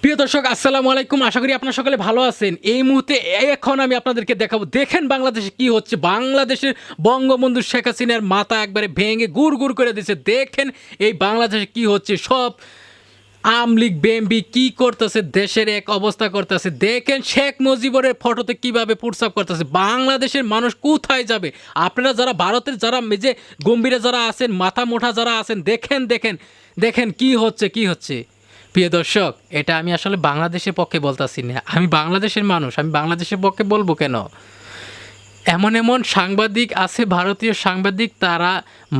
প্রিয় দর্শক আসসালামু আলাইকুম, আশা করি আপনারা সকলে ভালো আছেন। এই মুহূর্তে এখন আমি আপনাদেরকে দেখাবো, দেখেন বাংলাদেশে কি হচ্ছে। বাংলাদেশের বঙ্গবন্ধু শেখ হাসিনার মাথা একবারে ভেঙে গুড় গুড় করে দিয়েছে। দেখেন এই বাংলাদেশে কি হচ্ছে, সব আওয়ামী লীগ বিএনপি কি করতেছে, দেশের এক অবস্থা করতেছে। দেখেন শেখ মুজিবুরের ফটোতে কিভাবে পুটসাপ করতেছে। বাংলাদেশের মানুষ কোথায় যাবে? আপনারা যারা ভারতের যারা যে গম্ভীরে যারা আছেন, মাথা মোটা যারা আছেন, দেখেন দেখেন দেখেন কি হচ্ছে কি হচ্ছে। প্রিয় দর্শক, এটা আমি আসলে বাংলাদেশের পক্ষে বলতেছি না, আমি বাংলাদেশের মানুষ, আমি বাংলাদেশের পক্ষে বলবো কেন? এমন এমন সাংবাদিক আছে, ভারতীয় সাংবাদিক, তারা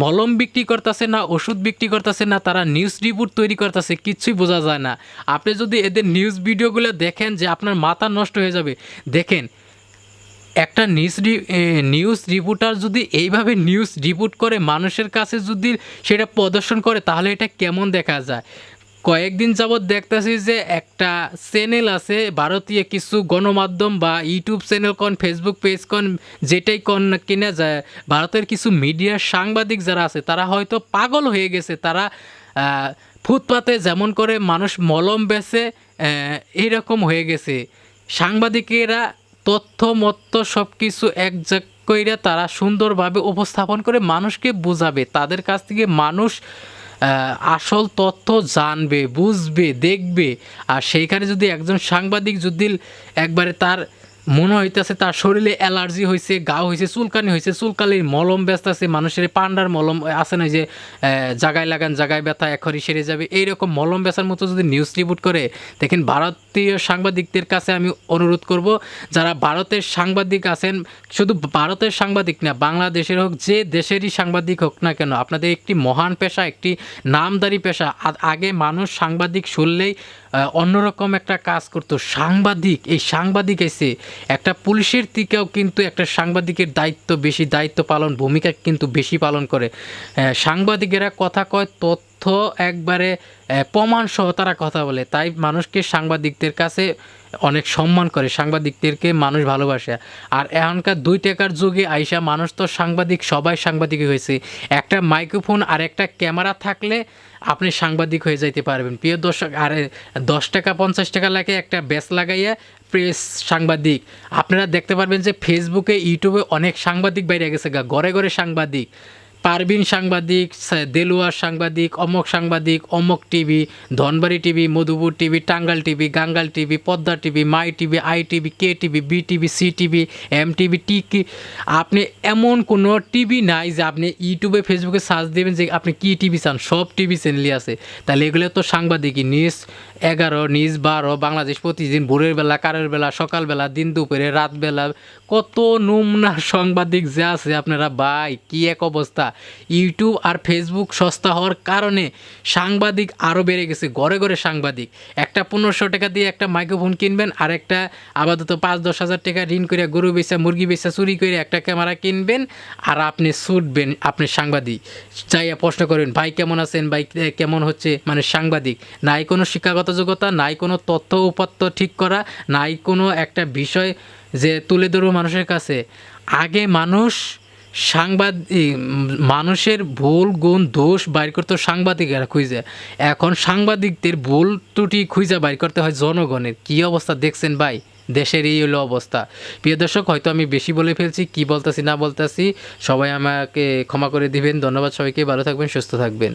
মলম বিক্রি করতেছে না, ওষুধ বিক্রি করতেছে না, তারা নিউজ রিপোর্ট তৈরি করতেছে, কিচ্ছুই বোঝা যায় না। আপনি যদি এদের নিউজ ভিডিওগুলো দেখেন যে আপনার মাথা নষ্ট হয়ে যাবে। দেখেন একটা নিউজ রিপোর্টার যদি এইভাবে নিউজ রিপোর্ট করে মানুষের কাছে যদি সেটা প্রদর্শন করে, তাহলে এটা কেমন দেখা যায়? কয়েকদিন যাবৎ দেখতেছি যে একটা চ্যানেল আছে, ভারতীয় কিছু গণমাধ্যম বা ইউটিউব চ্যানেল কন, ফেসবুক পেজ কন, যেটাই কন কিনা যায়, ভারতের কিছু মিডিয়ার সাংবাদিক যারা আছে তারা হয়তো পাগল হয়ে গেছে। তারা ফুটপাতে যেমন করে মানুষ মলম বেচে, এইরকম হয়ে গেছে। সাংবাদিকেরা তথ্য মত্ত সব কিছু এক কইরা তারা সুন্দরভাবে উপস্থাপন করে মানুষকে বোঝাবে, তাদের কাছ থেকে মানুষ আসল তথ্য জানবে, বুঝবে, দেখবে। আর সেইখানে যদি একজন সাংবাদিক যদি একবারে তার মনে হইতেছে তার শরীরে অ্যালার্জি হয়েছে, গা হয়েছে, চুলকানি হয়েছে, চুলকানির মলম ব্যস্তাছে, মানুষের পান্ডার মলম আছে না যে জায়গায় লাগান জায়গায় ব্যথা এখনই সেরে যাবে, এইরকম মলম বেচার মতো যদি নিউজ রিপোর্ট করে, দেখেন ভারতীয় সাংবাদিকদের কাছে আমি অনুরোধ করব, যারা ভারতের সাংবাদিক আছেন, শুধু ভারতের সাংবাদিক না, বাংলাদেশের হোক, যে দেশেরই সাংবাদিক হোক না কেন, আপনাদের একটি মহান পেশা, একটি নামদারি পেশা। আগে মানুষ সাংবাদিক শুনলেই অন্যরকম একটা কাজ করতো। সাংবাদিক, এই সাংবাদিক এসে একটা পুলিশের থেকেও কিন্তু একটা সাংবাদিকের দায়িত্ব পালন ভূমিকা কিন্তু বেশি পালন করে। সাংবাদিকেরা কথা কয়, তথ্য একবারে প্রমাণ সহ তারা কথা বলে, তাই মানুষকে সাংবাদিকদের কাছে অনেক সম্মান করে, সাংবাদিকদেরকে মানুষ ভালোবাসে। আর এখনকার 2 টাকার যুগে আইসা মানুষ তো সাংবাদিক, সবাই সাংবাদিক হয়েছে। একটা মাইক্রোফোন আর একটা ক্যামেরা থাকলে আপনি সাংবাদিক হয়ে যাইতে পারবেন। প্রিয় দর্শক, আর 10 টাকা 50 টাকা লাগে একটা ব্যাচ লাগাইয়া প্রেস সাংবাদিক। আপনারা দেখতে পারবেন যে ফেসবুকে, ইউটিউবে অনেক সাংবাদিক বাইরে গেছে, ঘরে ঘরে সাংবাদিক। পারভিন সাংবাদিক, দেলোয়ার সাংবাদিক, অমক TV, Dhanbari TV, Madhupur TV, Tangail TV, গাঙ্গাল TV, Padma TV, my TV, I TV, K TV, B TV, C TV, M TV, টিকি। আপনি এমন কোনো টিভি নাই যে আপনি ইউটিউবে ফেসবুকে সার্চ দেবেন যে আপনি কী টিভি চান, সব টিভি চ্যানেলই আছে। তাহলে এগুলো তো সাংবাদিকই। নিউজ 11, নিউজ 12, বাংলাদেশ প্রতিদিন, ভোরের বেলা, কারের বেলা, সকালবেলা, দিন দুপুরে, রাতবেলা, কত নমুনা সাংবাদিক যে আছে আপনারা, ভাই কী এক অবস্থা। ইউটিউব আর ফেসবুক সস্তা হওয়ার কারণে সাংবাদিক আরও বেড়ে গেছে, ঘরে ঘরে সাংবাদিক। একটা 1500 টাকা দিয়ে একটা মাইক্রোফোন কিনবেন, আর একটা আপাতত 5-10 হাজার টাকা ঋণ করে, গরু বেচা, মুরগি বেচা, চুরি করে একটা ক্যামেরা কিনবেন, আর আপনি ছুটবেন, আপনি সাংবাদিক। চাইয়া প্রশ্ন করবেন, ভাই কেমন আছেন, ভাই কেমন হচ্ছে, মানে সাংবাদিক। নাই কোনো শিক্ষাগত যোগ্যতা, নাই কোনো তথ্য উপাত্ত ঠিক করা, নাই কোনো একটা বিষয় যে তুলে ধরবো মানুষের কাছে। আগে মানুষের ভুল গুণ দোষ বাইর করতে সাংবাদিকেরা খুঁজে, এখন সাংবাদিকদের ভুল ত্রুটি খুঁজে বাইর করতে হয় জনগণের। কী অবস্থা দেখছেন ভাই, দেশের এই হলো অবস্থা। প্রিয় দর্শক, হয়তো আমি বেশি বলে ফেলছি, কি বলতেছি না বলতেছি, সবাই আমাকে ক্ষমা করে দিবেন। ধন্যবাদ সবাইকে, ভালো থাকবেন, সুস্থ থাকবেন।